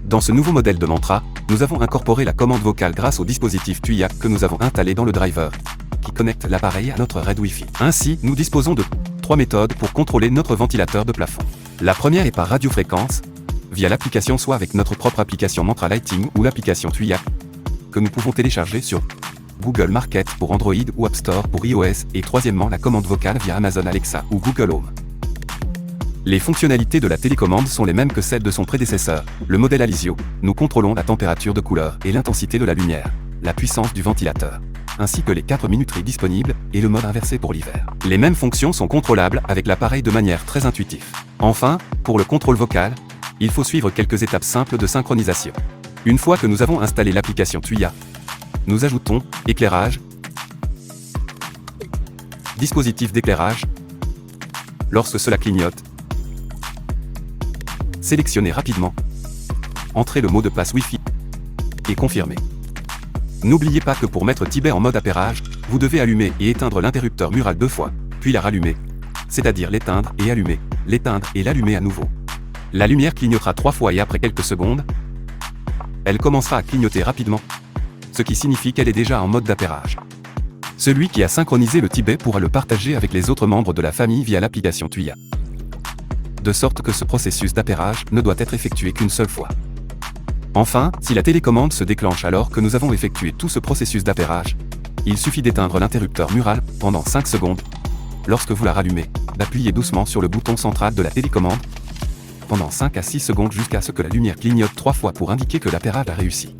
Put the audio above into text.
Dans ce nouveau modèle de Mantra, nous avons incorporé la commande vocale grâce au dispositif Tuya que nous avons installé dans le driver, qui connecte l'appareil à notre RED Wi-Fi. Ainsi, nous disposons de 3 méthodes pour contrôler notre ventilateur de plafond. La première est par radiofréquence, via l'application soit avec notre propre application Mantra Lighting ou l'application Tuya, que nous pouvons télécharger sur Google Market pour Android ou App Store pour iOS, et troisièmement la commande vocale via Amazon Alexa ou Google Home. Les fonctionnalités de la télécommande sont les mêmes que celles de son prédécesseur, le modèle Alisio. Nous contrôlons la température de couleur et l'intensité de la lumière, la puissance du ventilateur, ainsi que les 4 minuteries disponibles et le mode inversé pour l'hiver. Les mêmes fonctions sont contrôlables avec l'appareil de manière très intuitive. Enfin, pour le contrôle vocal, il faut suivre quelques étapes simples de synchronisation. Une fois que nous avons installé l'application Tuya, nous ajoutons éclairage, dispositif d'éclairage. Lorsque cela clignote, sélectionnez rapidement, entrez le mot de passe Wi-Fi et confirmez. N'oubliez pas que pour mettre Tibet en mode appairage, vous devez allumer et éteindre l'interrupteur mural 2 fois, puis la rallumer, c'est-à-dire l'éteindre et l'allumer à nouveau. La lumière clignotera 3 fois et après quelques secondes, elle commencera à clignoter rapidement, ce qui signifie qu'elle est déjà en mode d'appairage. Celui qui a synchronisé le Tibet pourra le partager avec les autres membres de la famille via l'application Tuya, de sorte que ce processus d'appairage ne doit être effectué qu'une seule fois. Enfin, si la télécommande se déclenche alors que nous avons effectué tout ce processus d'appairage, il suffit d'éteindre l'interrupteur mural pendant 5 secondes. Lorsque vous la rallumez, d'appuyez doucement sur le bouton central de la télécommande pendant 5 à 6 secondes jusqu'à ce que la lumière clignote 3 fois pour indiquer que l'appairage a réussi.